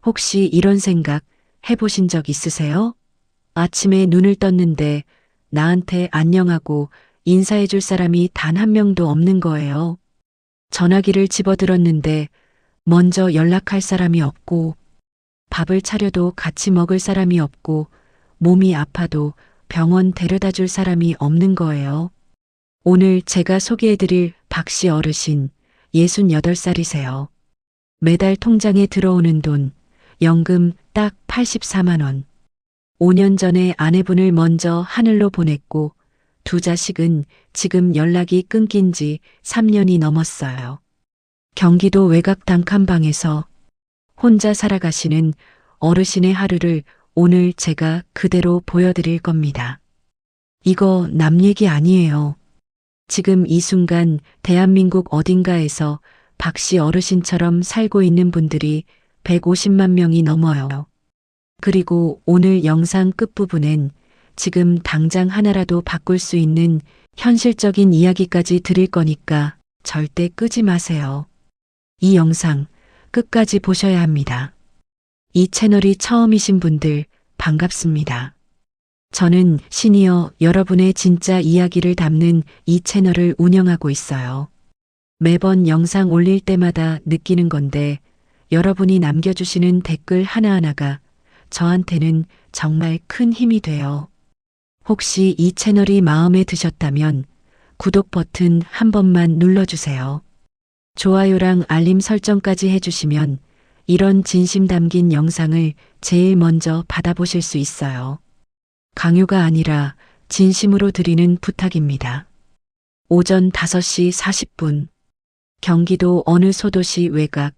혹시 이런 생각 해보신 적 있으세요? 아침에 눈을 떴는데 나한테 안녕하고 인사해줄 사람이 단 한 명도 없는 거예요. 전화기를 집어들었는데 먼저 연락할 사람이 없고 밥을 차려도 같이 먹을 사람이 없고 몸이 아파도 병원 데려다 줄 사람이 없는 거예요. 오늘 제가 소개해드릴 박씨 어르신 68살이세요. 매달 통장에 들어오는 돈, 연금 딱 84만 원. 5년 전에 아내분을 먼저 하늘로 보냈고 두 자식은 지금 연락이 끊긴 지 3년이 넘었어요. 경기도 외곽 단칸방에서 혼자 살아가시는 어르신의 하루를 오늘 제가 그대로 보여드릴 겁니다. 이거 남 얘기 아니에요. 지금 이 순간 대한민국 어딘가에서 박씨 어르신처럼 살고 있는 분들이 150만 명이 넘어요. 그리고 오늘 영상 끝부분엔 지금 당장 하나라도 바꿀 수 있는 현실적인 이야기까지 드릴 거니까 절대 끄지 마세요. 이 영상 끝까지 보셔야 합니다. 이 채널이 처음이신 분들 반갑습니다. 저는 시니어 여러분의 진짜 이야기를 담는 이 채널을 운영하고 있어요. 매번 영상 올릴 때마다 느끼는 건데 여러분이 남겨주시는 댓글 하나하나가 저한테는 정말 큰 힘이 돼요. 혹시 이 채널이 마음에 드셨다면 구독 버튼 한 번만 눌러주세요. 좋아요랑 알림 설정까지 해주시면 이런 진심 담긴 영상을 제일 먼저 받아보실 수 있어요. 강요가 아니라 진심으로 드리는 부탁입니다. 오전 5시 40분 경기도 어느 소도시 외곽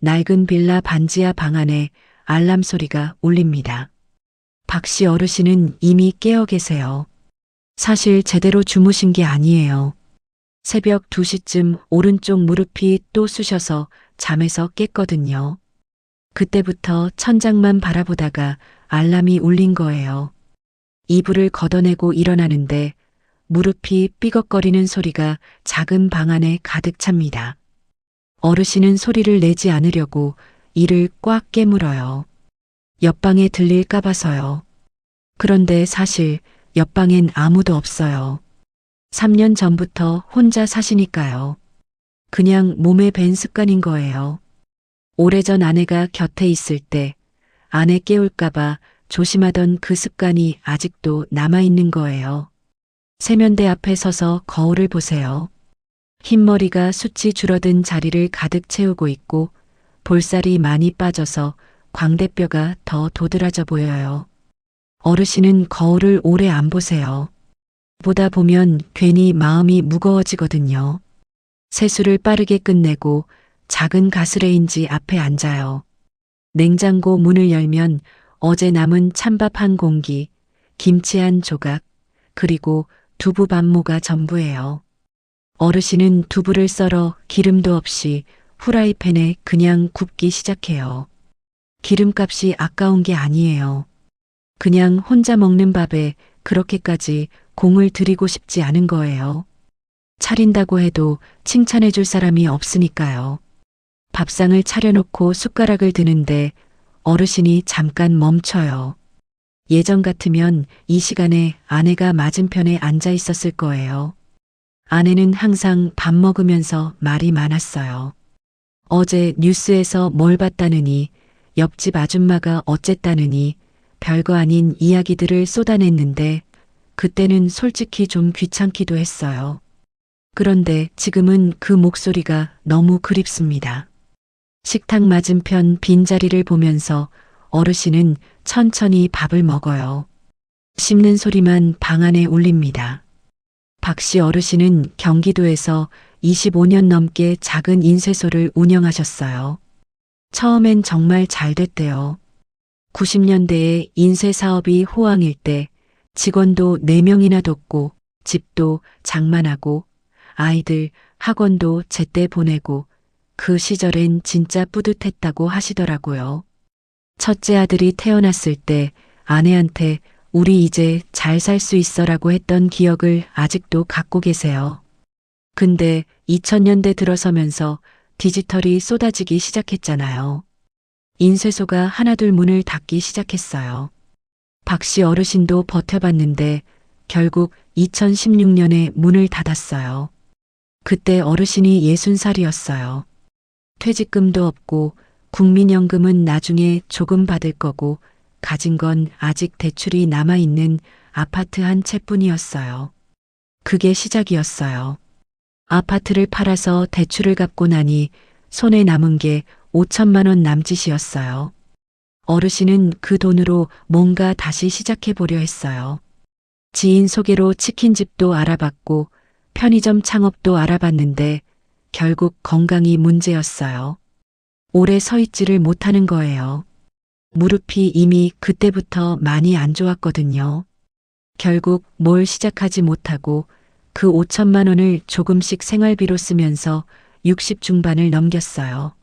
낡은 빌라 반지하 방 안에 알람 소리가 울립니다. 박씨 어르신은 이미 깨어 계세요. 사실 제대로 주무신 게 아니에요. 새벽 2시쯤 오른쪽 무릎이 또 쑤셔서 잠에서 깼거든요. 그때부터 천장만 바라보다가 알람이 울린 거예요. 이불을 걷어내고 일어나는데 무릎이 삐걱거리는 소리가 작은 방 안에 가득 찹니다. 어르신은 소리를 내지 않으려고 이를 꽉 깨물어요. 옆방에 들릴까 봐서요. 그런데 사실 옆방엔 아무도 없어요. 3년 전부터 혼자 사시니까요. 그냥 몸에 밴 습관인 거예요. 오래전 아내가 곁에 있을 때 아내 깨울까봐 조심하던 그 습관이 아직도 남아있는 거예요. 세면대 앞에 서서 거울을 보세요. 흰머리가 숱이 줄어든 자리를 가득 채우고 있고 볼살이 많이 빠져서 광대뼈가 더 도드라져 보여요. 어르신은 거울을 오래 안 보세요. 보다 보면 괜히 마음이 무거워지거든요. 세수를 빠르게 끝내고 작은 가스레인지 앞에 앉아요. 냉장고 문을 열면 어제 남은 찬밥 한 공기, 김치 한 조각, 그리고 두부 반모가 전부예요. 어르신은 두부를 썰어 기름도 없이 후라이팬에 그냥 굽기 시작해요. 기름값이 아까운 게 아니에요. 그냥 혼자 먹는 밥에 그렇게까지 공을 들이고 싶지 않은 거예요. 차린다고 해도 칭찬해 줄 사람이 없으니까요. 밥상을 차려놓고 숟가락을 드는데 어르신이 잠깐 멈춰요. 예전 같으면 이 시간에 아내가 맞은편에 앉아 있었을 거예요. 아내는 항상 밥 먹으면서 말이 많았어요. 어제 뉴스에서 뭘 봤다느니, 옆집 아줌마가 어쨌다느니 별거 아닌 이야기들을 쏟아냈는데 그때는 솔직히 좀 귀찮기도 했어요. 그런데 지금은 그 목소리가 너무 그립습니다. 식탁 맞은편 빈자리를 보면서 어르신은 천천히 밥을 먹어요. 씹는 소리만 방 안에 울립니다. 박씨 어르신은 경기도에서 25년 넘게 작은 인쇄소를 운영하셨어요. 처음엔 정말 잘 됐대요. 90년대에 인쇄 사업이 호황일 때 직원도 4명이나 뒀고 집도 장만하고 아이들 학원도 제때 보내고 그 시절엔 진짜 뿌듯했다고 하시더라고요. 첫째 아들이 태어났을 때 아내한테 우리 이제 잘 살 수 있어라고 했던 기억을 아직도 갖고 계세요. 근데 2000년대 들어서면서 디지털이 쏟아지기 시작했잖아요. 인쇄소가 하나둘 문을 닫기 시작했어요. 박씨 어르신도 버텨봤는데 결국 2016년에 문을 닫았어요. 그때 어르신이 60살이었어요. 퇴직금도 없고 국민연금은 나중에 조금 받을 거고 가진 건 아직 대출이 남아있는 아파트 한 채뿐이었어요. 그게 시작이었어요. 아파트를 팔아서 대출을 갚고 나니 손에 남은 게 5천만 원 남짓이었어요. 어르신은 그 돈으로 뭔가 다시 시작해 보려 했어요. 지인 소개로 치킨집도 알아봤고 편의점 창업도 알아봤는데 결국 건강이 문제였어요. 오래 서 있지를 못하는 거예요. 무릎이 이미 그때부터 많이 안 좋았거든요. 결국 뭘 시작하지 못하고 그 5천만 원을 조금씩 생활비로 쓰면서 60 중반을 넘겼어요.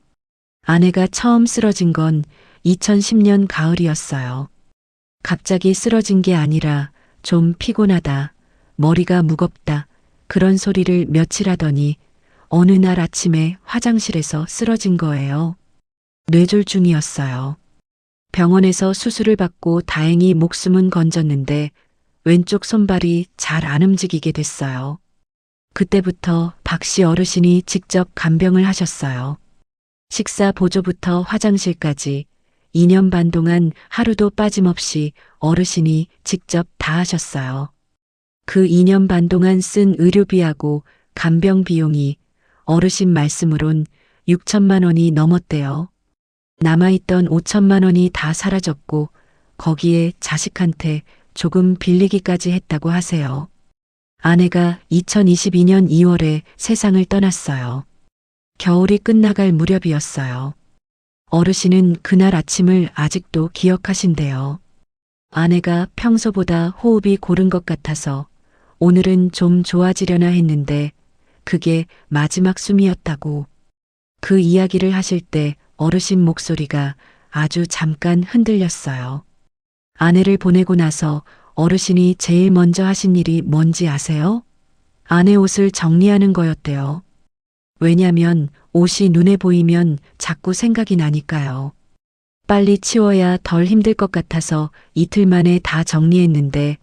아내가 처음 쓰러진 건 2010년 가을이었어요. 갑자기 쓰러진 게 아니라 좀 피곤하다, 머리가 무겁다, 그런 소리를 며칠 하더니 어느 날 아침에 화장실에서 쓰러진 거예요. 뇌졸중이었어요. 병원에서 수술을 받고 다행히 목숨은 건졌는데 왼쪽 손발이 잘 안 움직이게 됐어요. 그때부터 박씨 어르신이 직접 간병을 하셨어요. 식사 보조부터 화장실까지 2년 반 동안 하루도 빠짐없이 어르신이 직접 다 하셨어요. 그 2년 반 동안 쓴 의료비하고 간병 비용이 어르신 말씀으론 6천만 원이 넘었대요. 남아있던 5천만 원이 다 사라졌고 거기에 자식한테 조금 빌리기까지 했다고 하세요. 아내가 2022년 2월에 세상을 떠났어요. 겨울이 끝나갈 무렵이었어요. 어르신은 그날 아침을 아직도 기억하신대요. 아내가 평소보다 호흡이 고른 것 같아서 오늘은 좀 좋아지려나 했는데 그게 마지막 숨이었다고. 그 이야기를 하실 때 어르신 목소리가 아주 잠깐 흔들렸어요. 아내를 보내고 나서 어르신이 제일 먼저 하신 일이 뭔지 아세요? 아내 옷을 정리하는 거였대요. 왜냐면 옷이 눈에 보이면 자꾸 생각이 나니까요. 빨리 치워야 덜 힘들 것 같아서 이틀 만에 다 정리했는데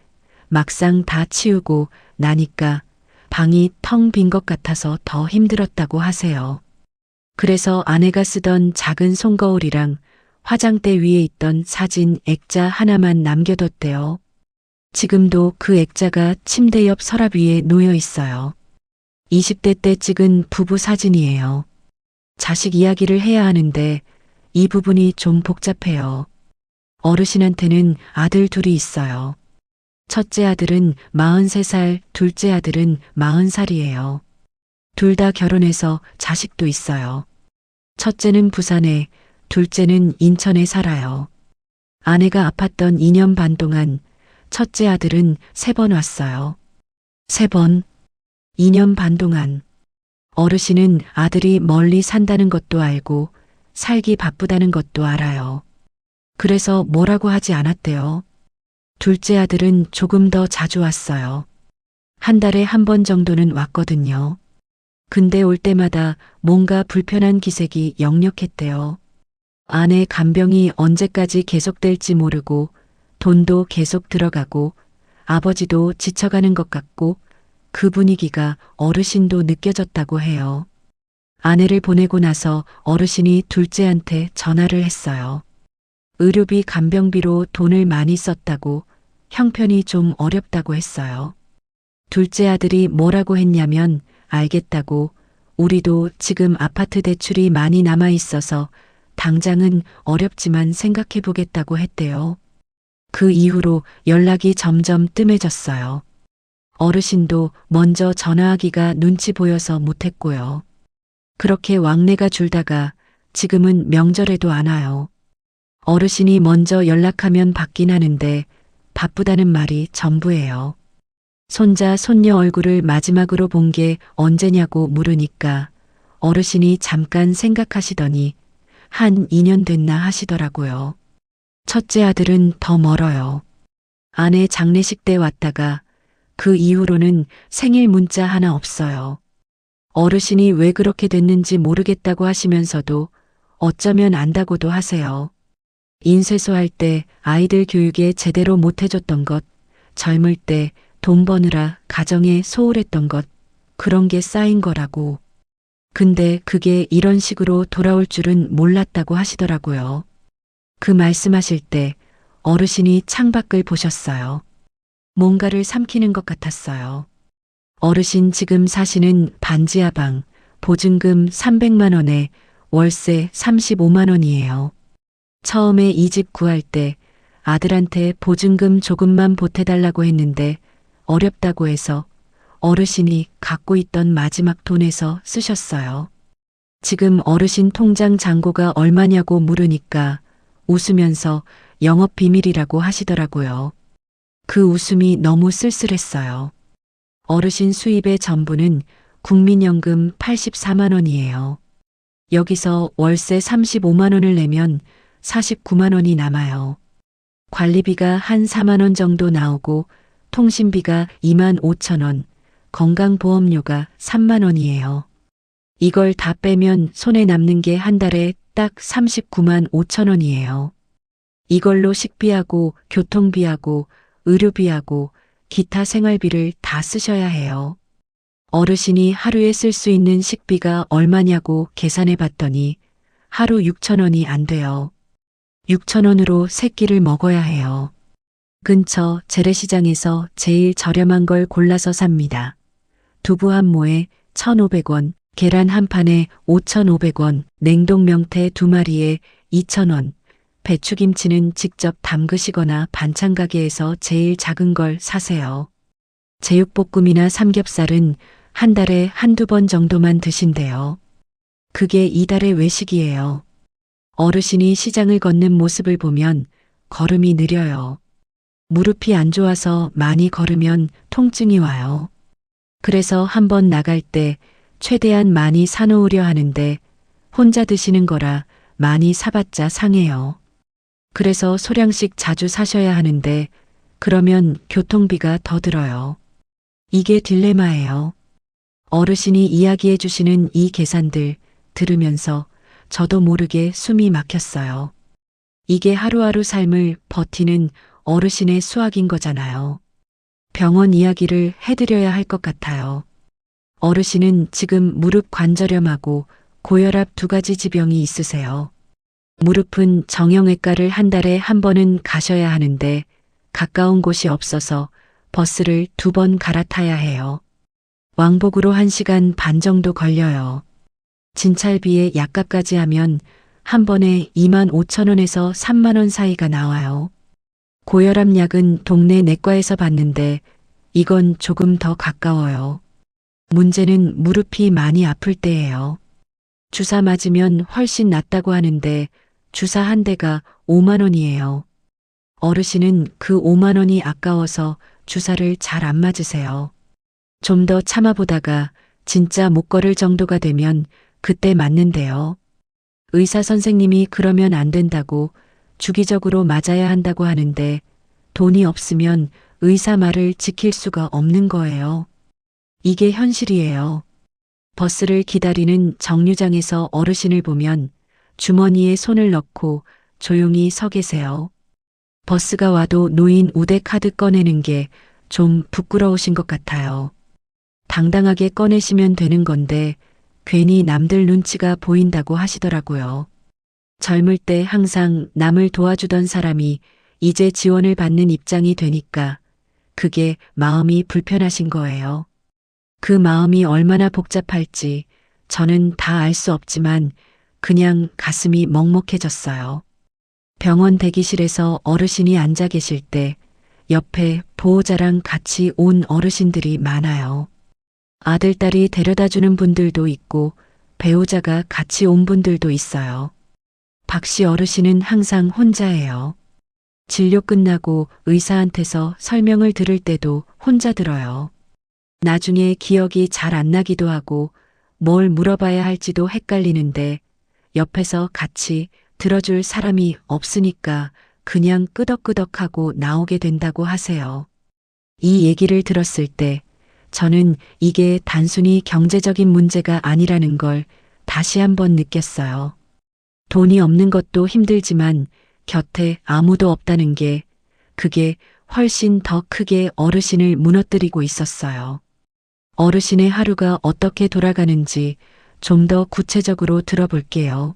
막상 다 치우고 나니까 방이 텅 빈 것 같아서 더 힘들었다고 하세요. 그래서 아내가 쓰던 작은 손거울이랑 화장대 위에 있던 사진 액자 하나만 남겨뒀대요. 지금도 그 액자가 침대 옆 서랍 위에 놓여 있어요. 20대 때 찍은 부부 사진이에요. 자식 이야기를 해야 하는데 이 부분이 좀 복잡해요. 어르신한테는 아들 둘이 있어요. 첫째 아들은 43살, 둘째 아들은 40살이에요. 둘 다 결혼해서 자식도 있어요. 첫째는 부산에, 둘째는 인천에 살아요. 아내가 아팠던 2년 반 동안 첫째 아들은 3번 왔어요. 3번. 2년 반 동안. 어르신은 아들이 멀리 산다는 것도 알고 살기 바쁘다는 것도 알아요. 그래서 뭐라고 하지 않았대요. 둘째 아들은 조금 더 자주 왔어요. 한 달에 한 번 정도는 왔거든요. 근데 올 때마다 뭔가 불편한 기색이 역력했대요. 아내 간병이 언제까지 계속될지 모르고 돈도 계속 들어가고 아버지도 지쳐가는 것 같고 그 분위기가 어르신도 느껴졌다고 해요. 아내를 보내고 나서 어르신이 둘째한테 전화를 했어요. 의료비 간병비로 돈을 많이 썼다고 형편이 좀 어렵다고 했어요. 둘째 아들이 뭐라고 했냐면 알겠다고 우리도 지금 아파트 대출이 많이 남아 있어서 당장은 어렵지만 생각해 보겠다고 했대요. 그 이후로 연락이 점점 뜸해졌어요. 어르신도 먼저 전화하기가 눈치 보여서 못했고요. 그렇게 왕래가 줄다가 지금은 명절에도 안 와요. 어르신이 먼저 연락하면 받긴 하는데 바쁘다는 말이 전부예요. 손자, 손녀 얼굴을 마지막으로 본 게 언제냐고 물으니까 어르신이 잠깐 생각하시더니 한 2년 됐나 하시더라고요. 첫째 아들은 더 멀어요. 아내 장례식 때 왔다가 그 이후로는 생일 문자 하나 없어요. 어르신이 왜 그렇게 됐는지 모르겠다고 하시면서도 어쩌면 안다고도 하세요. 인쇄소 할 때 아이들 교육에 제대로 못 해줬던 것, 젊을 때 돈 버느라 가정에 소홀했던 것, 그런 게 쌓인 거라고. 근데 그게 이런 식으로 돌아올 줄은 몰랐다고 하시더라고요. 그 말씀하실 때 어르신이 창밖을 보셨어요. 뭔가를 삼키는 것 같았어요. 어르신 지금 사시는 반지하방, 보증금 300만 원에 월세 35만 원이에요. 처음에 이 집 구할 때 아들한테 보증금 조금만 보태달라고 했는데 어렵다고 해서 어르신이 갖고 있던 마지막 돈에서 쓰셨어요. 지금 어르신 통장 잔고가 얼마냐고 물으니까 웃으면서 영업 비밀이라고 하시더라고요. 그 웃음이 너무 쓸쓸했어요. 어르신 수입의 전부는 국민연금 84만 원이에요. 여기서 월세 35만 원을 내면 49만 원이 남아요. 관리비가 한 4만 원 정도 나오고 통신비가 2만 5천 원, 건강보험료가 3만 원이에요. 이걸 다 빼면 손에 남는 게 한 달에 딱 39만 5천 원이에요. 이걸로 식비하고 교통비하고 의료비하고 기타 생활비를 다 쓰셔야 해요. 어르신이 하루에 쓸 수 있는 식비가 얼마냐고 계산해 봤더니 하루 6천 원이 안 돼요. 6천 원으로 세 끼를 먹어야 해요. 근처 재래시장에서 제일 저렴한 걸 골라서 삽니다. 두부 한 모에 1,500원, 계란 한 판에 5,500원, 냉동 명태 2마리에 2,000원, 배추김치는 직접 담그시거나 반찬 가게에서 제일 작은 걸 사세요. 제육볶음이나 삼겹살은 한 달에 한두 번 정도만 드신대요. 그게 이달의 외식이에요. 어르신이 시장을 걷는 모습을 보면 걸음이 느려요. 무릎이 안 좋아서 많이 걸으면 통증이 와요. 그래서 한번 나갈 때 최대한 많이 사놓으려 하는데 혼자 드시는 거라 많이 사봤자 상해요. 그래서 소량씩 자주 사셔야 하는데 그러면 교통비가 더 들어요. 이게 딜레마예요. 어르신이 이야기해 주시는 이 계산들 들으면서 저도 모르게 숨이 막혔어요. 이게 하루하루 삶을 버티는 어르신의 수학인 거잖아요. 병원 이야기를 해드려야 할 것 같아요. 어르신은 지금 무릎 관절염하고 고혈압 2가지 지병이 있으세요. 무릎은 정형외과를 한 달에 한 번은 가셔야 하는데 가까운 곳이 없어서 버스를 2번 갈아타야 해요. 왕복으로 1시간 반 정도 걸려요. 진찰비에 약값까지 하면 한 번에 2만 5천 원에서 3만 원 사이가 나와요. 고혈압 약은 동네 내과에서 받는데 이건 조금 더 가까워요. 문제는 무릎이 많이 아플 때예요. 주사 맞으면 훨씬 낫다고 하는데 주사 한 대가 5만 원이에요. 어르신은 그 5만 원이 아까워서 주사를 잘 안 맞으세요. 좀 더 참아보다가 진짜 못 걸을 정도가 되면 그때 맞는데요. 의사 선생님이 그러면 안 된다고 주기적으로 맞아야 한다고 하는데 돈이 없으면 의사 말을 지킬 수가 없는 거예요. 이게 현실이에요. 버스를 기다리는 정류장에서 어르신을 보면 주머니에 손을 넣고 조용히 서 계세요. 버스가 와도 노인 우대 카드 꺼내는 게 좀 부끄러우신 것 같아요. 당당하게 꺼내시면 되는 건데 괜히 남들 눈치가 보인다고 하시더라고요. 젊을 때 항상 남을 도와주던 사람이 이제 지원을 받는 입장이 되니까 그게 마음이 불편하신 거예요. 그 마음이 얼마나 복잡할지 저는 다 알 수 없지만 그냥 가슴이 먹먹해졌어요. 병원 대기실에서 어르신이 앉아 계실 때 옆에 보호자랑 같이 온 어르신들이 많아요. 아들, 딸이 데려다 주는 분들도 있고 배우자가 같이 온 분들도 있어요. 박 씨 어르신은 항상 혼자예요. 진료 끝나고 의사한테서 설명을 들을 때도 혼자 들어요. 나중에 기억이 잘 안 나기도 하고 뭘 물어봐야 할지도 헷갈리는데 옆에서 같이 들어줄 사람이 없으니까 그냥 끄덕끄덕하고 나오게 된다고 하세요. 이 얘기를 들었을 때 저는 이게 단순히 경제적인 문제가 아니라는 걸 다시 한번 느꼈어요. 돈이 없는 것도 힘들지만 곁에 아무도 없다는 게 그게 훨씬 더 크게 어르신을 무너뜨리고 있었어요. 어르신의 하루가 어떻게 돌아가는지 좀 더 구체적으로 들어볼게요.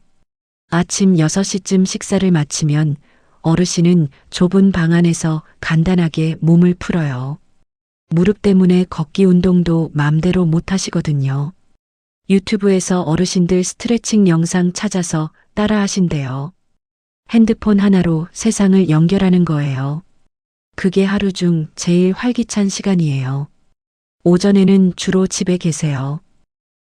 아침 6시쯤 식사를 마치면 어르신은 좁은 방 안에서 간단하게 몸을 풀어요. 무릎 때문에 걷기 운동도 맘대로 못 하시거든요. 유튜브에서 어르신들 스트레칭 영상 찾아서 따라 하신대요. 핸드폰 하나로 세상을 연결하는 거예요. 그게 하루 중 제일 활기찬 시간이에요. 오전에는 주로 집에 계세요.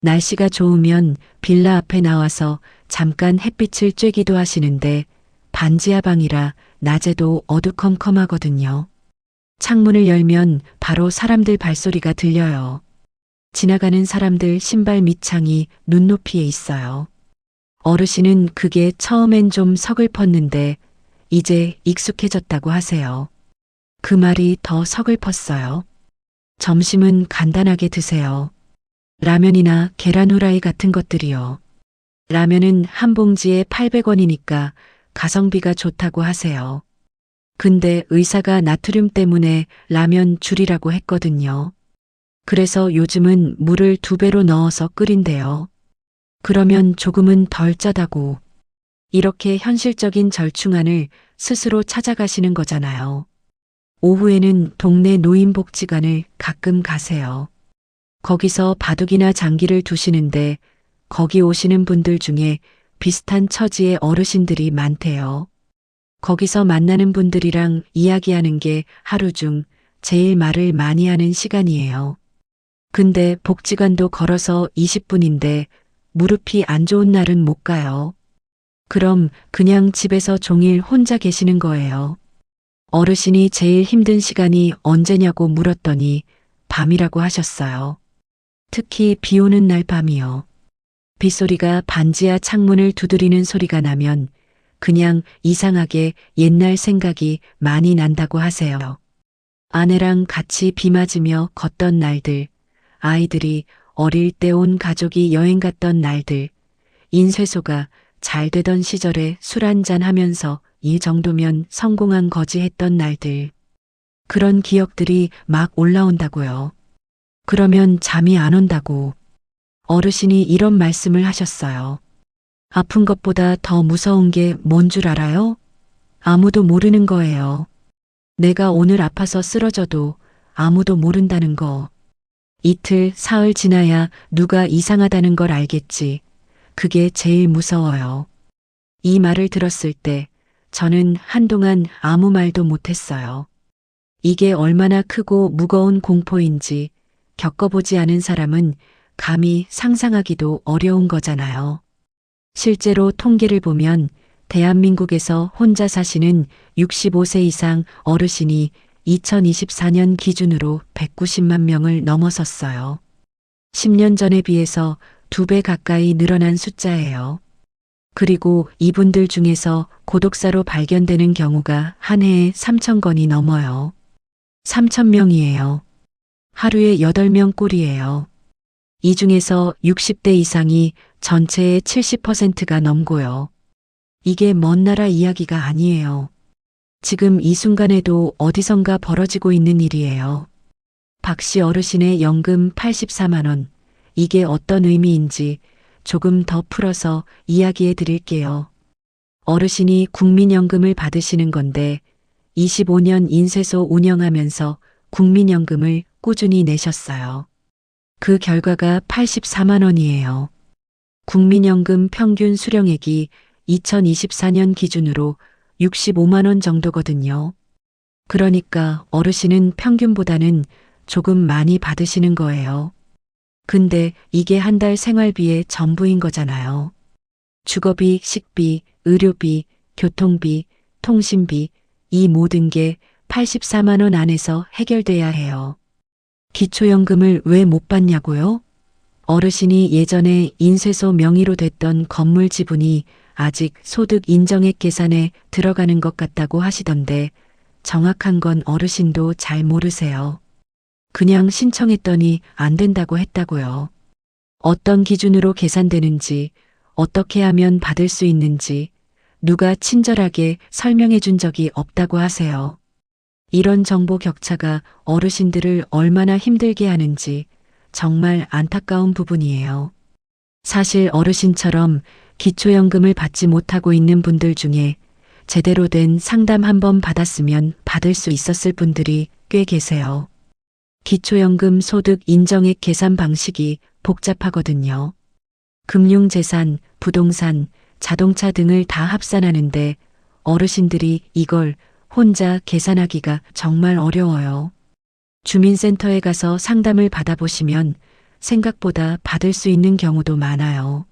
날씨가 좋으면 빌라 앞에 나와서 잠깐 햇빛을 쬐기도 하시는데 반지하 방이라 낮에도 어두컴컴하거든요. 창문을 열면 바로 사람들 발소리가 들려요. 지나가는 사람들 신발 밑창이 눈높이에 있어요. 어르신은 그게 처음엔 좀 서글펐는데 이제 익숙해졌다고 하세요. 그 말이 더 서글펐어요. 점심은 간단하게 드세요. 라면이나 계란 후라이 같은 것들이요. 라면은 한 봉지에 800원이니까 가성비가 좋다고 하세요. 근데 의사가 나트륨 때문에 라면 줄이라고 했거든요. 그래서 요즘은 물을 2배로 넣어서 끓인대요. 그러면 조금은 덜 짜다고. 이렇게 현실적인 절충안을 스스로 찾아가시는 거잖아요. 오후에는 동네 노인복지관을 가끔 가세요. 거기서 바둑이나 장기를 두시는데 거기 오시는 분들 중에 비슷한 처지의 어르신들이 많대요. 거기서 만나는 분들이랑 이야기하는 게 하루 중 제일 말을 많이 하는 시간이에요. 근데 복지관도 걸어서 20분인데 무릎이 안 좋은 날은 못 가요. 그럼 그냥 집에서 종일 혼자 계시는 거예요. 어르신이 제일 힘든 시간이 언제냐고 물었더니 밤이라고 하셨어요. 특히 비 오는 날 밤이요. 빗소리가 반지하 창문을 두드리는 소리가 나면 그냥 이상하게 옛날 생각이 많이 난다고 하세요. 아내랑 같이 비 맞으며 걷던 날들, 아이들이 어릴 때 온 가족이 여행 갔던 날들, 인쇄소가 잘 되던 시절에 술 한잔 하면서 이 정도면 성공한 거지 했던 날들. 그런 기억들이 막 올라온다고요. 그러면 잠이 안 온다고. 어르신이 이런 말씀을 하셨어요. 아픈 것보다 더 무서운 게 뭔 줄 알아요? 아무도 모르는 거예요. 내가 오늘 아파서 쓰러져도 아무도 모른다는 거. 이틀, 사흘 지나야 누가 이상하다는 걸 알겠지. 그게 제일 무서워요. 이 말을 들었을 때 저는 한동안 아무 말도 못했어요. 이게 얼마나 크고 무거운 공포인지 겪어보지 않은 사람은 감히 상상하기도 어려운 거잖아요. 실제로 통계를 보면 대한민국에서 혼자 사시는 65세 이상 어르신이 2024년 기준으로 190만 명을 넘어섰어요. 10년 전에 비해서 2배 가까이 늘어난 숫자예요. 그리고 이분들 중에서 고독사로 발견되는 경우가 한 해에 3,000건이 넘어요. 3,000명이에요. 하루에 8명 꼴이에요. 이 중에서 60대 이상이 전체의 70%가 넘고요. 이게 먼 나라 이야기가 아니에요. 지금 이 순간에도 어디선가 벌어지고 있는 일이에요. 박씨 어르신의 연금 84만 원. 이게 어떤 의미인지 조금 더 풀어서 이야기해 드릴게요. 어르신이 국민연금을 받으시는 건데 25년 인쇄소 운영하면서 국민연금을 꾸준히 내셨어요. 그 결과가 84만 원이에요. 국민연금 평균 수령액이 2024년 기준으로 65만 원 정도거든요. 그러니까 어르신은 평균보다는 조금 많이 받으시는 거예요. 근데 이게 한 달 생활비의 전부인 거잖아요. 주거비, 식비, 의료비, 교통비, 통신비, 이 모든 게 84만 원 안에서 해결돼야 해요. 기초연금을 왜 못 받냐고요? 어르신이 예전에 인쇄소 명의로 됐던 건물 지분이 아직 소득 인정액 계산에 들어가는 것 같다고 하시던데 정확한 건 어르신도 잘 모르세요. 그냥 신청했더니 안 된다고 했다고요. 어떤 기준으로 계산되는지, 어떻게 하면 받을 수 있는지 누가 친절하게 설명해 준 적이 없다고 하세요. 이런 정보 격차가 어르신들을 얼마나 힘들게 하는지 정말 안타까운 부분이에요. 사실 어르신처럼 기초연금을 받지 못하고 있는 분들 중에 제대로 된 상담 한번 받았으면 받을 수 있었을 분들이 꽤 계세요. 기초연금 소득 인정액 계산 방식이 복잡하거든요. 금융재산, 부동산, 자동차 등을 다 합산하는데 어르신들이 이걸 혼자 계산하기가 정말 어려워요. 주민센터에 가서 상담을 받아보시면 생각보다 받을 수 있는 경우도 많아요.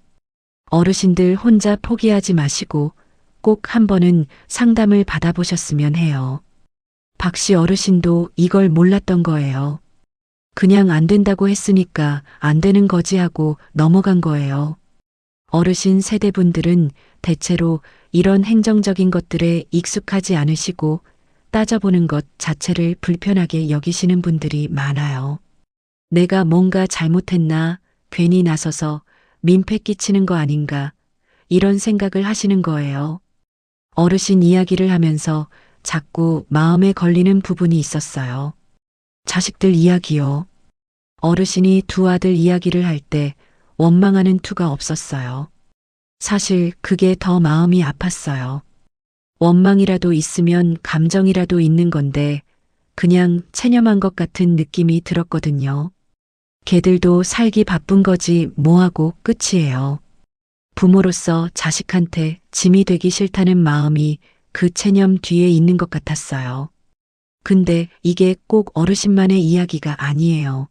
어르신들 혼자 포기하지 마시고 꼭 한 번은 상담을 받아보셨으면 해요. 박 씨 어르신도 이걸 몰랐던 거예요. 그냥 안 된다고 했으니까 안 되는 거지 하고 넘어간 거예요. 어르신 세대분들은 대체로 이런 행정적인 것들에 익숙하지 않으시고 따져보는 것 자체를 불편하게 여기시는 분들이 많아요. 내가 뭔가 잘못했나, 괜히 나서서 민폐 끼치는 거 아닌가, 이런 생각을 하시는 거예요. 어르신 이야기를 하면서 자꾸 마음에 걸리는 부분이 있었어요. 자식들 이야기요. 어르신이 두 아들 이야기를 할 때 원망하는 투가 없었어요. 사실 그게 더 마음이 아팠어요. 원망이라도 있으면 감정이라도 있는 건데 그냥 체념한 것 같은 느낌이 들었거든요. 걔들도 살기 바쁜 거지 뭐하고 끝이에요. 부모로서 자식한테 짐이 되기 싫다는 마음이 그 체념 뒤에 있는 것 같았어요. 근데 이게 꼭 어르신만의 이야기가 아니에요.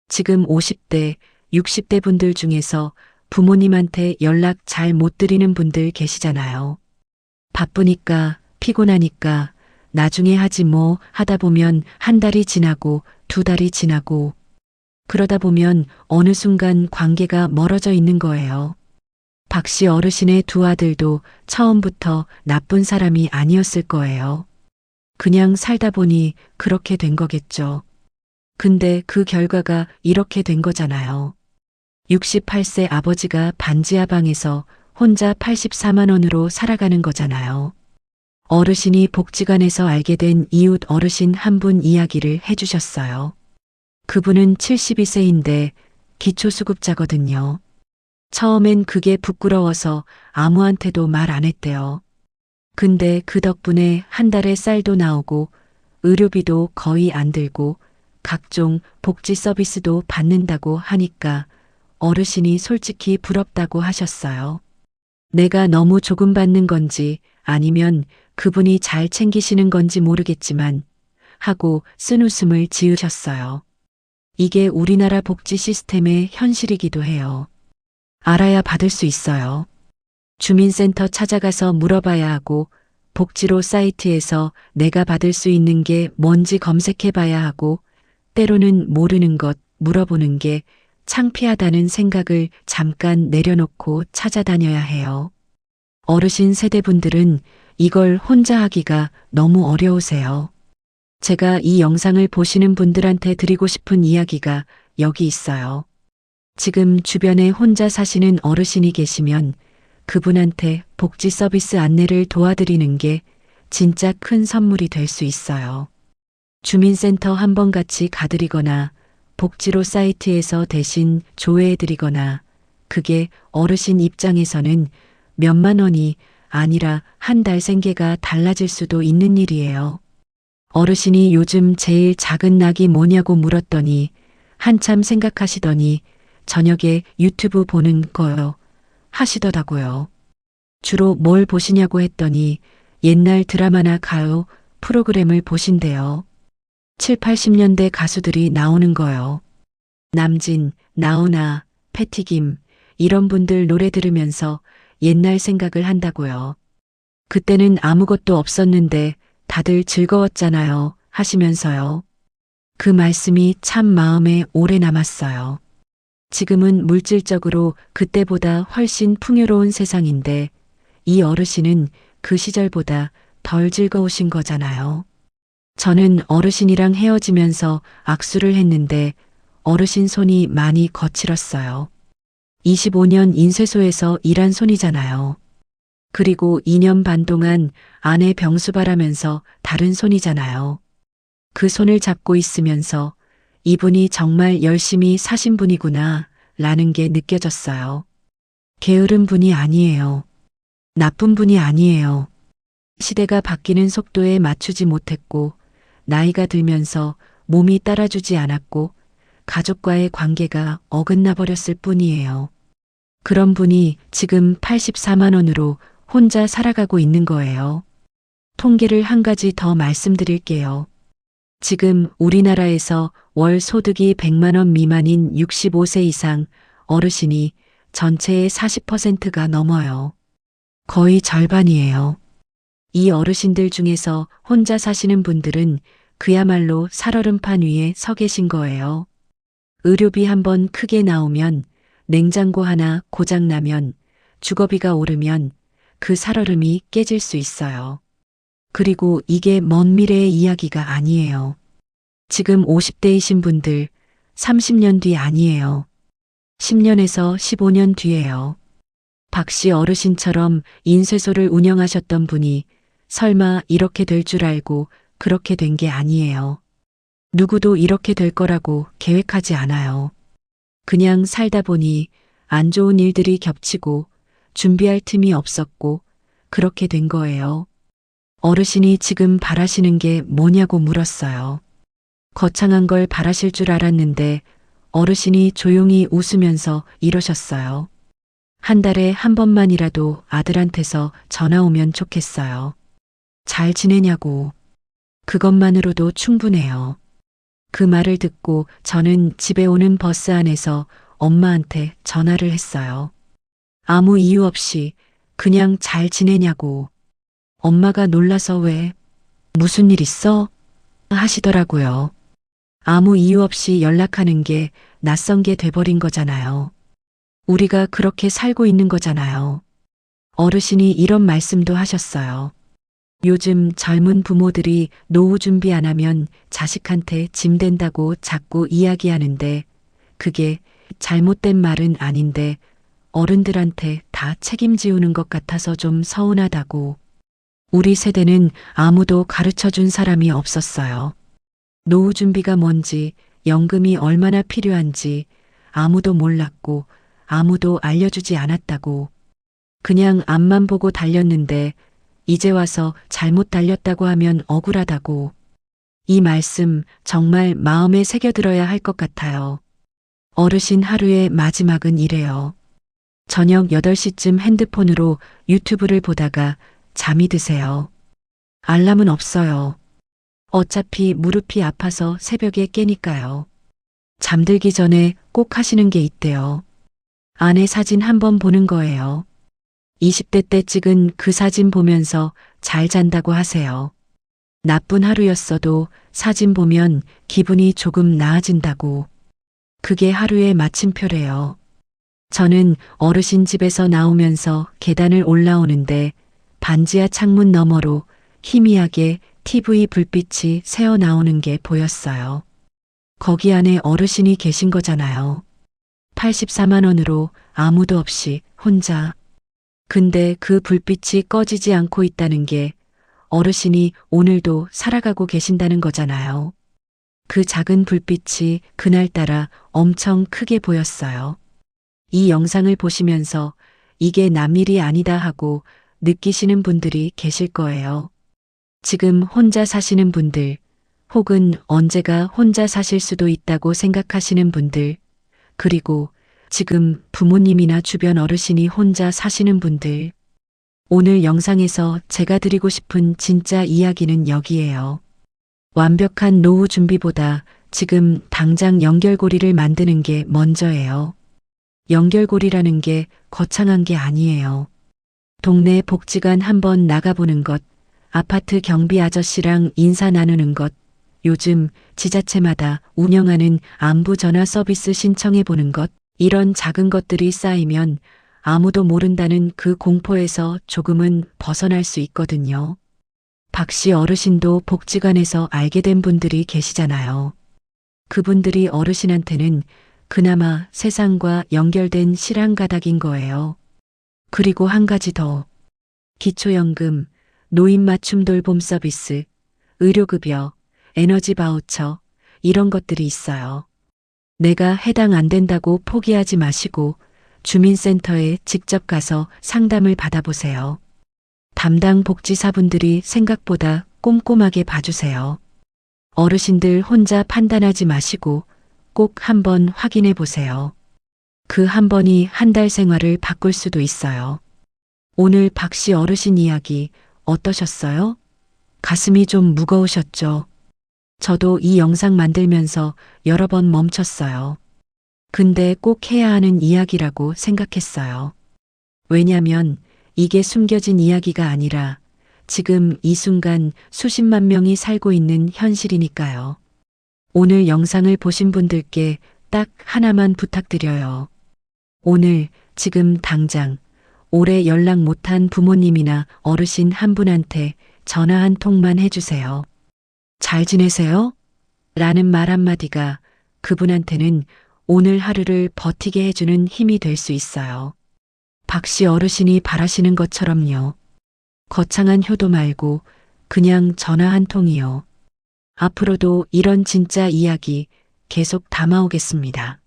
지금 50대, 60대 분들 중에서 부모님한테 연락 잘 못 드리는 분들 계시잖아요. 바쁘니까, 피곤하니까, 나중에 하지 뭐 하다 보면 한 달이 지나고 두 달이 지나고 그러다 보면 어느 순간 관계가 멀어져 있는 거예요. 박 씨 어르신의 두 아들도 처음부터 나쁜 사람이 아니었을 거예요. 그냥 살다 보니 그렇게 된 거겠죠. 근데 그 결과가 이렇게 된 거잖아요. 68세 아버지가 반지하 방에서 혼자 84만 원으로 살아가는 거잖아요. 어르신이 복지관에서 알게 된 이웃 어르신 한 분 이야기를 해주셨어요. 그분은 72세인데 기초수급자거든요. 처음엔 그게 부끄러워서 아무한테도 말 안 했대요. 근데 그 덕분에 한 달에 쌀도 나오고 의료비도 거의 안 들고 각종 복지 서비스도 받는다고 하니까 어르신이 솔직히 부럽다고 하셨어요. 내가 너무 조금 받는 건지 아니면 그분이 잘 챙기시는 건지 모르겠지만 하고 쓴웃음을 지으셨어요. 이게 우리나라 복지 시스템의 현실이기도 해요. 알아야 받을 수 있어요. 주민센터 찾아가서 물어봐야 하고 복지로 사이트에서 내가 받을 수 있는 게 뭔지 검색해 봐야 하고 때로는 모르는 것 물어보는 게 창피하다는 생각을 잠깐 내려놓고 찾아다녀야 해요. 어르신 세대분들은 이걸 혼자 하기가 너무 어려우세요. 제가 이 영상을 보시는 분들한테 드리고 싶은 이야기가 여기 있어요. 지금 주변에 혼자 사시는 어르신이 계시면 그분한테 복지 서비스 안내를 도와드리는 게 진짜 큰 선물이 될 수 있어요. 주민센터 한번 같이 가드리거나 복지로 사이트에서 대신 조회해드리거나 그게 어르신 입장에서는 몇만 원이 아니라 한 달 생계가 달라질 수도 있는 일이에요. 어르신이 요즘 제일 작은 낙이 뭐냐고 물었더니 한참 생각하시더니 저녁에 유튜브 보는 거요 하시더라고요. 주로 뭘 보시냐고 했더니 옛날 드라마나 가요 프로그램을 보신대요. 7, 80년대 가수들이 나오는 거요. 남진, 나훈아, 패티김 이런 분들 노래 들으면서 옛날 생각을 한다고요. 그때는 아무것도 없었는데 다들 즐거웠잖아요 하시면서요. 그 말씀이 참 마음에 오래 남았어요. 지금은 물질적으로 그때보다 훨씬 풍요로운 세상인데 이 어르신은 그 시절보다 덜 즐거우신 거잖아요. 저는 어르신이랑 헤어지면서 악수를 했는데 어르신 손이 많이 거칠었어요. 25년 인쇄소에서 일한 손이잖아요. 그리고 2년 반 동안 아내 병수발하면서 다른 손이잖아요. 그 손을 잡고 있으면서 이분이 정말 열심히 사신 분이구나 라는 게 느껴졌어요. 게으른 분이 아니에요. 나쁜 분이 아니에요. 시대가 바뀌는 속도에 맞추지 못했고 나이가 들면서 몸이 따라주지 않았고 가족과의 관계가 어긋나 버렸을 뿐이에요. 그런 분이 지금 84만 원으로 혼자 살아가고 있는 거예요. 통계를 한 가지 더 말씀드릴게요. 지금 우리나라에서 월 소득이 100만 원 미만인 65세 이상 어르신이 전체의 40%가 넘어요. 거의 절반이에요. 이 어르신들 중에서 혼자 사시는 분들은 그야말로 살얼음판 위에 서 계신 거예요. 의료비 한번 크게 나오면, 냉장고 하나 고장나면, 주거비가 오르면 그 살얼음이 깨질 수 있어요. 그리고 이게 먼 미래의 이야기가 아니에요. 지금 50대이신 분들 30년 뒤 아니에요. 10년에서 15년 뒤에요. 박씨 어르신처럼 인쇄소를 운영하셨던 분이 설마 이렇게 될 줄 알고 그렇게 된 게 아니에요. 누구도 이렇게 될 거라고 계획하지 않아요. 그냥 살다 보니 안 좋은 일들이 겹치고 준비할 틈이 없었고 그렇게 된 거예요. 어르신이 지금 바라시는 게 뭐냐고 물었어요. 거창한 걸 바라실 줄 알았는데 어르신이 조용히 웃으면서 이러셨어요. 한 달에 한 번만이라도 아들한테서 전화 오면 좋겠어요. 잘 지내냐고. 그것만으로도 충분해요. 그 말을 듣고 저는 집에 오는 버스 안에서 엄마한테 전화를 했어요. 아무 이유 없이 그냥 잘 지내냐고. 엄마가 놀라서 왜, 무슨 일 있어? 하시더라고요. 아무 이유 없이 연락하는 게 낯선 게 돼버린 거잖아요. 우리가 그렇게 살고 있는 거잖아요. 어르신이 이런 말씀도 하셨어요. 요즘 젊은 부모들이 노후 준비 안 하면 자식한테 짐 된다고 자꾸 이야기하는데 그게 잘못된 말은 아닌데 어른들한테 다 책임지우는 것 같아서 좀 서운하다고. 우리 세대는 아무도 가르쳐 준 사람이 없었어요. 노후 준비가 뭔지, 연금이 얼마나 필요한지 아무도 몰랐고 아무도 알려주지 않았다고. 그냥 앞만 보고 달렸는데 이제 와서 잘못 달렸다고 하면 억울하다고. 이 말씀 정말 마음에 새겨들어야 할 것 같아요. 어르신 하루의 마지막은 이래요. 저녁 8시쯤 핸드폰으로 유튜브를 보다가 잠이 드세요. 알람은 없어요. 어차피 무릎이 아파서 새벽에 깨니까요. 잠들기 전에 꼭 하시는 게 있대요. 아내 사진 한번 보는 거예요. 20대 때 찍은 그 사진 보면서 잘 잔다고 하세요. 나쁜 하루였어도 사진 보면 기분이 조금 나아진다고. 그게 하루의 마침표래요. 저는 어르신 집에서 나오면서 계단을 올라오는데 반지하 창문 너머로 희미하게 TV 불빛이 새어 나오는 게 보였어요. 거기 안에 어르신이 계신 거잖아요. 84만 원으로 아무도 없이 혼자. 근데 그 불빛이 꺼지지 않고 있다는 게 어르신이 오늘도 살아가고 계신다는 거잖아요. 그 작은 불빛이 그날따라 엄청 크게 보였어요. 이 영상을 보시면서 이게 남일이 아니다 하고 느끼시는 분들이 계실 거예요. 지금 혼자 사시는 분들, 혹은 언제가 혼자 사실 수도 있다고 생각하시는 분들, 그리고 지금 부모님이나 주변 어르신이 혼자 사시는 분들. 오늘 영상에서 제가 드리고 싶은 진짜 이야기는 여기에요. 완벽한 노후 준비보다 지금 당장 연결고리를 만드는 게 먼저예요. 연결고리라는 게 거창한 게 아니에요. 동네 복지관 한번 나가보는 것, 아파트 경비 아저씨랑 인사 나누는 것, 요즘 지자체마다 운영하는 안부 전화 서비스 신청해 보는 것, 이런 작은 것들이 쌓이면 아무도 모른다는 그 공포에서 조금은 벗어날 수 있거든요. 박씨 어르신도 복지관에서 알게 된 분들이 계시잖아요. 그분들이 어르신한테는 그나마 세상과 연결된 실황가닥인 거예요. 그리고 한 가지 더. 기초연금, 노인 맞춤 돌봄 서비스, 의료급여, 에너지 바우처, 이런 것들이 있어요. 내가 해당 안 된다고 포기하지 마시고 주민센터에 직접 가서 상담을 받아보세요. 담당 복지사분들이 생각보다 꼼꼼하게 봐주세요. 어르신들 혼자 판단하지 마시고 꼭 한번 확인해 보세요. 그 한 번이 한 달 생활을 바꿀 수도 있어요. 오늘 박씨 어르신 이야기 어떠셨어요? 가슴이 좀 무거우셨죠? 저도 이 영상 만들면서 여러 번 멈췄어요. 근데 꼭 해야 하는 이야기라고 생각했어요. 왜냐면 이게 숨겨진 이야기가 아니라 지금 이 순간 수십만 명이 살고 있는 현실이니까요. 오늘 영상을 보신 분들께 딱 하나만 부탁드려요. 오늘, 지금 당장, 오래 연락 못한 부모님이나 어르신 한 분한테 전화 한 통만 해주세요. 잘 지내세요? 라는 말 한마디가 그분한테는 오늘 하루를 버티게 해주는 힘이 될 수 있어요. 박씨 어르신이 바라시는 것처럼요. 거창한 효도 말고 그냥 전화 한 통이요. 앞으로도 이런 진짜 이야기 계속 담아오겠습니다.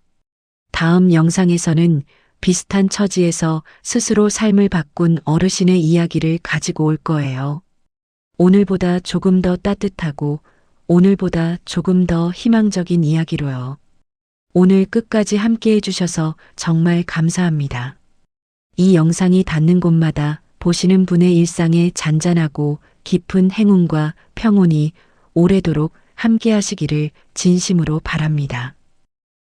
다음 영상에서는 비슷한 처지에서 스스로 삶을 바꾼 어르신의 이야기를 가지고 올 거예요. 오늘보다 조금 더 따뜻하고 오늘보다 조금 더 희망적인 이야기로요. 오늘 끝까지 함께 해주셔서 정말 감사합니다. 이 영상이 닿는 곳마다 보시는 분의 일상에 잔잔하고 깊은 행운과 평온이 오래도록 함께 하시기를 진심으로 바랍니다.